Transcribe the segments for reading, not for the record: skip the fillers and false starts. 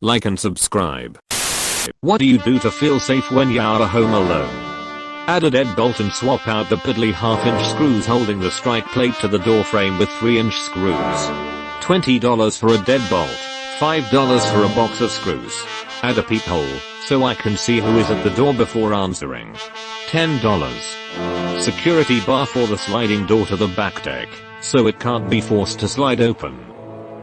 like and subscribe. What do you do to feel safe when you're home alone? Add a deadbolt and swap out the piddly half-inch screws holding the strike plate to the door frame with 3-inch screws. $20 for a deadbolt, $5 for a box of screws. Add a peephole, so I can see who is at the door before answering. $10. Security bar for the sliding door to the back deck, so it can't be forced to slide open.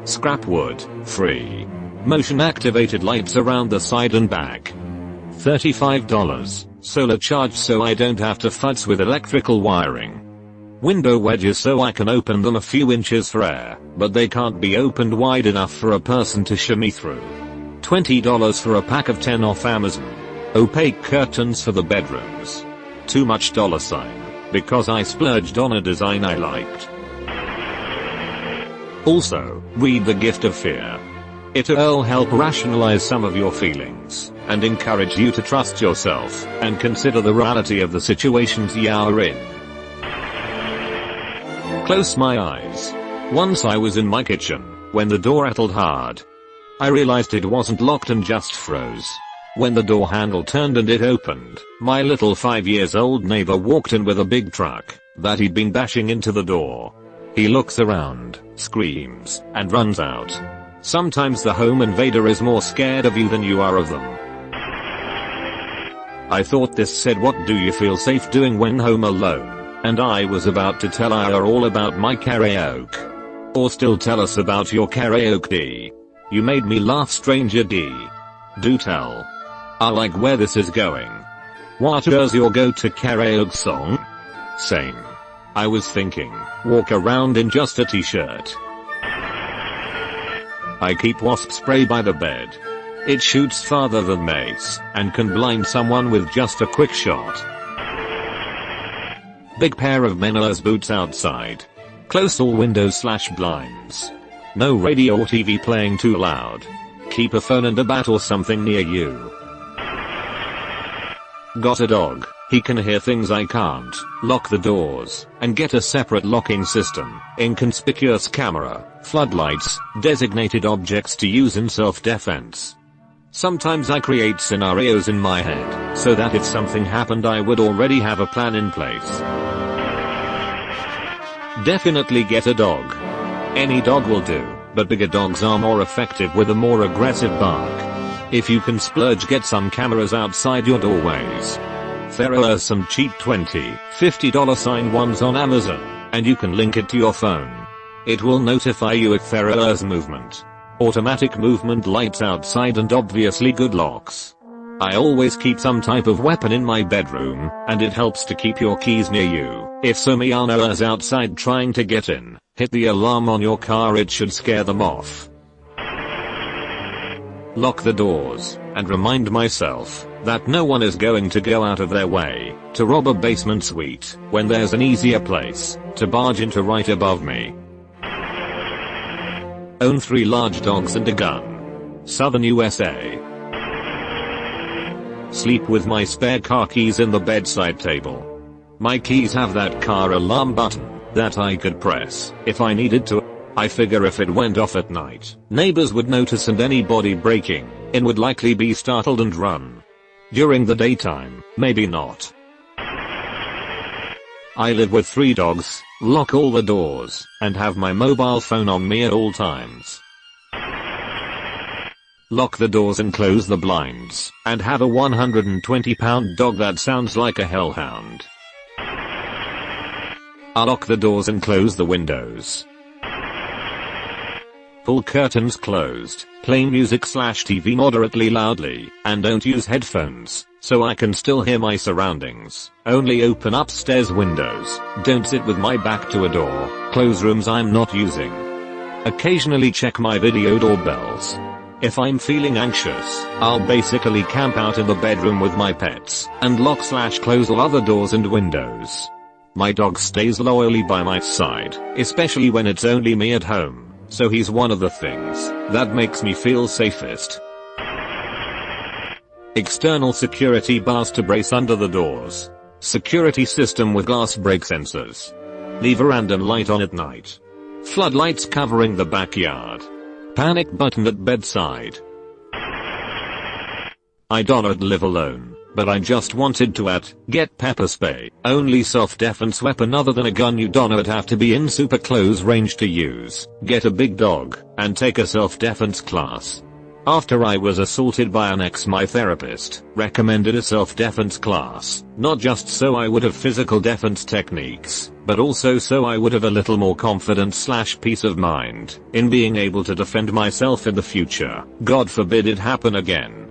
Scrap wood, free. Motion activated lights around the side and back. $35. Solar charge so I don't have to futz with electrical wiring. Window wedges so I can open them a few inches for air, but they can't be opened wide enough for a person to shimmy through. $20 for a pack of 10 off Amazon. Opaque curtains for the bedrooms. Too much $sign, because I splurged on a design I liked. Also, read The Gift of Fear. It'll help rationalize some of your feelings, and encourage you to trust yourself, and consider the reality of the situations you're in. Close my eyes. Once I was in my kitchen, when the door rattled hard. I realized it wasn't locked and just froze. When the door handle turned and it opened, my little 5-year-old neighbor walked in with a big truck that he'd been bashing into the door. He looks around, screams, and runs out. Sometimes the home invader is more scared of you than you are of them. I thought this said what do you feel safe doing when home alone, and I was about to tell her all about my karaoke. Or still tell us about your karaoke D. You made me laugh stranger D. Do tell. I like where this is going. What is your go-to karaoke song? Same. I was thinking, walk around in just a t-shirt. I keep wasp spray by the bed. It shoots farther than mace, and can blind someone with just a quick shot. Big pair of Menela's boots outside. Close all windows/blinds. No radio or TV playing too loud. Keep a phone and a bat or something near you. Got a dog. He can hear things I can't. Lock the doors, and get a separate locking system, inconspicuous camera, floodlights, designated objects to use in self-defense. Sometimes I create scenarios in my head, so that if something happened I would already have a plan in place. Definitely get a dog. Any dog will do, but bigger dogs are more effective with a more aggressive bark. If you can splurge, get some cameras outside your doorways. There are some cheap $20, $50 ones on Amazon, and you can link it to your phone. It will notify you if there is movement. Automatic movement lights outside and obviously good locks. I always keep some type of weapon in my bedroom, and it helps to keep your keys near you. If someone is outside trying to get in, hit the alarm on your car, it should scare them off. Lock the doors, and remind myself that no one is going to go out of their way to rob a basement suite when there's an easier place to barge into right above me. Own 3 large dogs and a gun. Southern USA. Sleep with my spare car keys in the bedside table. My keys have that car alarm button that I could press if I needed to. I figure if it went off at night, neighbors would notice and anybody breaking in would likely be startled and run. During the daytime, maybe not. I live with 3 dogs, lock all the doors, and have my mobile phone on me at all times. Lock the doors and close the blinds, and have a 120-pound dog that sounds like a hellhound. I lock the doors and close the windows. Pull curtains closed, play music/TV moderately loudly, and don't use headphones, so I can still hear my surroundings. Only open upstairs windows, don't sit with my back to a door, close rooms I'm not using. Occasionally check my video doorbells. If I'm feeling anxious, I'll basically camp out in the bedroom with my pets, and lock/close all other doors and windows. My dog stays loyally by my side, especially when it's only me at home. So he's one of the things that makes me feel safest. External security bars to brace under the doors. Security system with glass break sensors. Leave a random light on at night. Floodlights covering the backyard. Panic button at bedside. I don't live alone, but I just wanted to get pepper spray. Only self-defense weapon other than a gun you don't have to be in super close range to use. Get a big dog, and take a self-defense class. After I was assaulted by an ex, my therapist recommended a self-defense class, not just so I would have physical defense techniques, but also so I would have a little more confidence / peace of mind in being able to defend myself in the future. God forbid it happen again.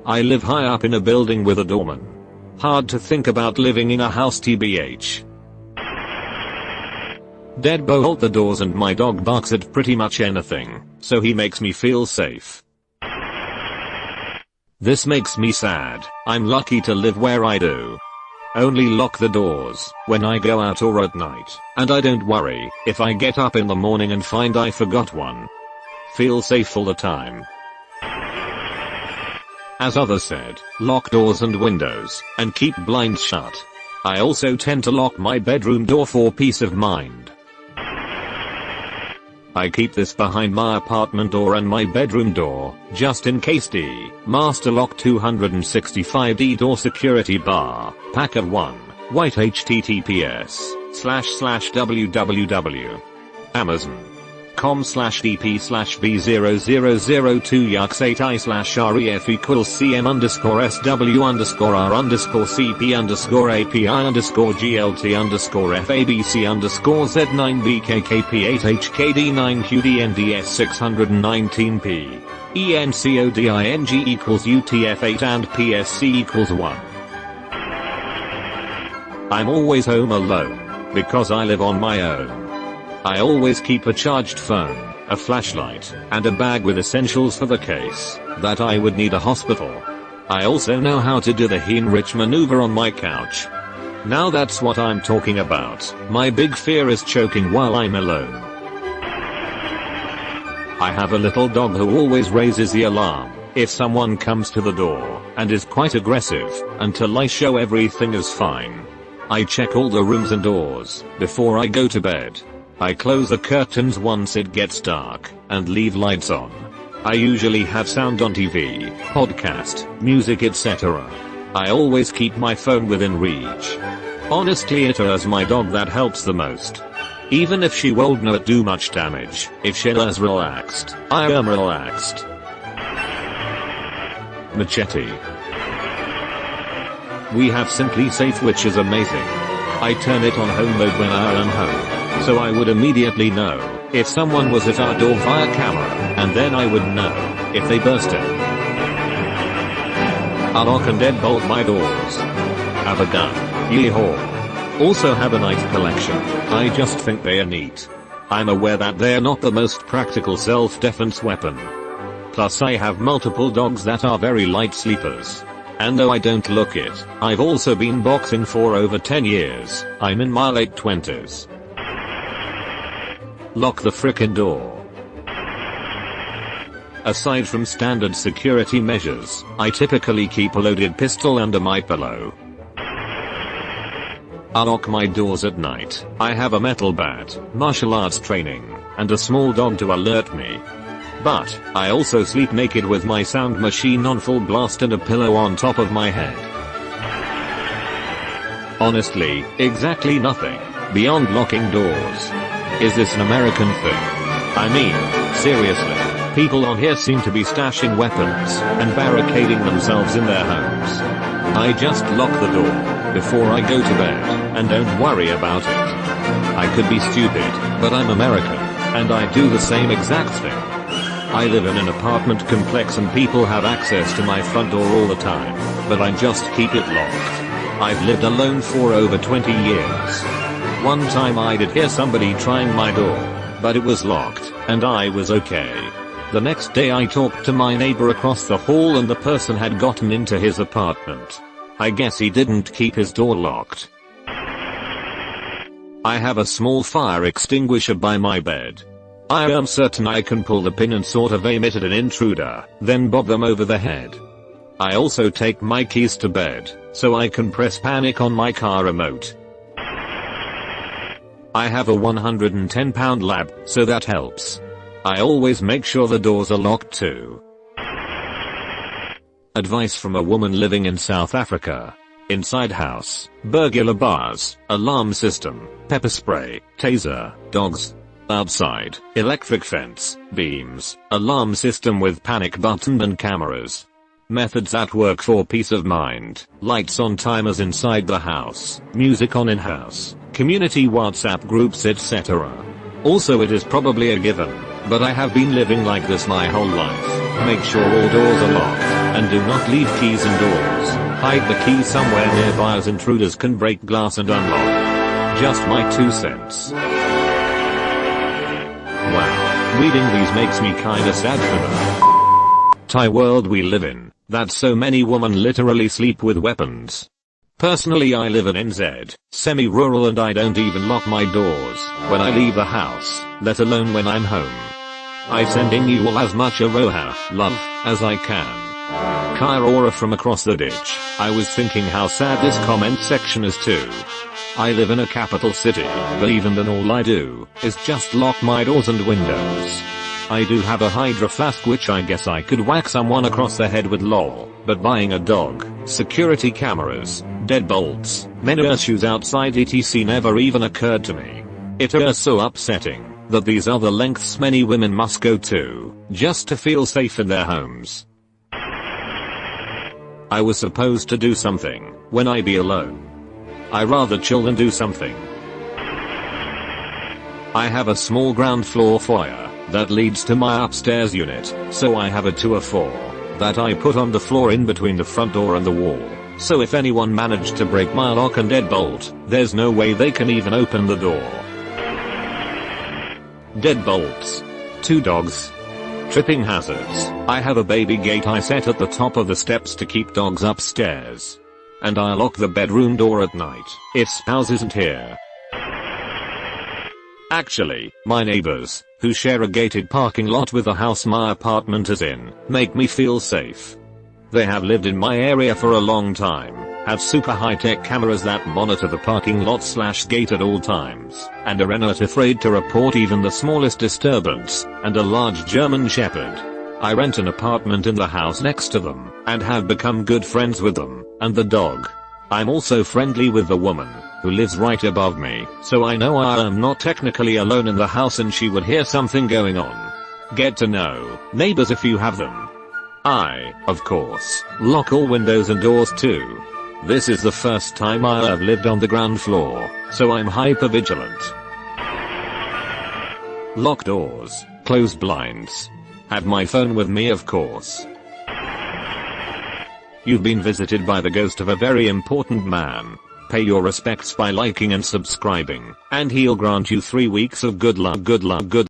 I live high up in a building with a doorman. Hard to think about living in a house tbh. Deadbolt the doors and my dog barks at pretty much anything, so he makes me feel safe. This makes me sad. I'm lucky to live where I do. Only lock the doors when I go out or at night, and I don't worry if I get up in the morning and find I forgot one. Feel safe all the time. As others said, lock doors and windows, and keep blinds shut. I also tend to lock my bedroom door for peace of mind. I keep this behind my apartment door and my bedroom door, just in case. D. Master Lock 265D door security bar, packet 1, white https://www. Amazon.com/dp/v0002 yux 8I/REFE/CM_S/API_RAPI_CPC_Z9BKKP8HKD9QDNDS619P. ENCODING=UTF-8 and PSC=1. I'm always home alone, because I live on my own. I always keep a charged phone, a flashlight, and a bag with essentials for the case that I would need a hospital. I also know how to do the Heinrich maneuver on my couch. Now that's what I'm talking about. My big fear is choking while I'm alone. I have a little dog who always raises the alarm if someone comes to the door, and is quite aggressive until I show everything is fine. I check all the rooms and doors before I go to bed. I close the curtains once it gets dark, and leave lights on. I usually have sound on TV, podcast, music etc. I always keep my phone within reach. Honestly, it is my dog that helps the most. Even if she won't not do much damage, if she is relaxed, I am relaxed. Machete. We have Simply Safe, which is amazing. I turn it on home mode when I am home, so I would immediately know if someone was at our door via camera, and then I would know if they burst in. I lock and deadbolt my doors. Have a gun. Yeehaw. Also have a knife collection. I just think they are neat. I'm aware that they're not the most practical self-defense weapon. Plus I have multiple dogs that are very light sleepers. And though I don't look it, I've also been boxing for over 10 years. I'm in my late 20s. Lock the frickin' door. Aside from standard security measures, I typically keep a loaded pistol under my pillow. I lock my doors at night. I have a metal bat, martial arts training, and a small dog to alert me. But I also sleep naked with my sound machine on full blast and a pillow on top of my head. Honestly, exactly nothing beyond locking doors. Is this an American thing? I mean, seriously, people on here seem to be stashing weapons and barricading themselves in their homes. I just lock the door before I go to bed and don't worry about it. I could be stupid, but I'm American, and I do the same exact thing. I live in an apartment complex and people have access to my front door all the time, but I just keep it locked. I've lived alone for over 20 years. One time I did hear somebody trying my door, but it was locked, and I was okay. The next day I talked to my neighbor across the hall and the person had gotten into his apartment. I guess he didn't keep his door locked. I have a small fire extinguisher by my bed. I am certain I can pull the pin and sort of aim it at an intruder, then bob them over the head. I also take my keys to bed, so I can press panic on my car remote. I have a 110-pound lab, so that helps. I always make sure the doors are locked too. Advice from a woman living in South Africa. Inside house, burglar bars, alarm system, pepper spray, taser, dogs. Outside, electric fence, beams, alarm system with panic button and cameras. Methods that work for peace of mind. Lights on, timers inside the house, music on in-house, community WhatsApp groups, etc. Also, it is probably a given, but I have been living like this my whole life. Make sure all doors are locked, and do not leave keys indoors. Hide the key somewhere nearby as intruders can break glass and unlock. Just my 2 cents. Wow, reading these makes me kinda sad for the Thai world we live in, that so many women literally sleep with weapons. Personally, I live in NZ, semi-rural, and I don't even lock my doors when I leave the house, let alone when I'm home. I sending you all as much aroha, love, as I can. Kyra from across the ditch. I was thinking how sad this comment section is too. I live in a capital city, but even then all I do is just lock my doors and windows. I do have a Hydra flask which I guess I could whack someone across the head with lol, but buying a dog, security cameras, deadbolts, many issues outside etc never even occurred to me. It is so upsetting that these are the lengths many women must go to just to feel safe in their homes. I was supposed to do something when I be alone. I rather chill than do something. I have a small ground floor foyer that leads to my upstairs unit, so I have a 2 or 4 that I put on the floor in between the front door and the wall. So if anyone managed to break my lock and deadbolt, there's no way they can even open the door. Deadbolts. 2 dogs. Tripping hazards. I have a baby gate I set at the top of the steps to keep dogs upstairs. And I lock the bedroom door at night if spouse isn't here. Actually, my neighbors, who share a gated parking lot with the house my apartment is in, make me feel safe. They have lived in my area for a long time, have super high-tech cameras that monitor the parking lot / gate at all times, and are not afraid to report even the smallest disturbance, and a large German Shepherd. I rent an apartment in the house next to them, and have become good friends with them, and the dog. I'm also friendly with the woman, who lives right above me, so I know I am not technically alone in the house and she would hear something going on. Get to know neighbors if you have them. I, of course, lock all windows and doors too. This is the first time I have lived on the ground floor, so I'm hyper vigilant. Lock doors, close blinds. Have my phone with me, of course. You've been visited by the ghost of a very important man. Pay your respects by liking and subscribing, and he'll grant you 3 weeks of good luck.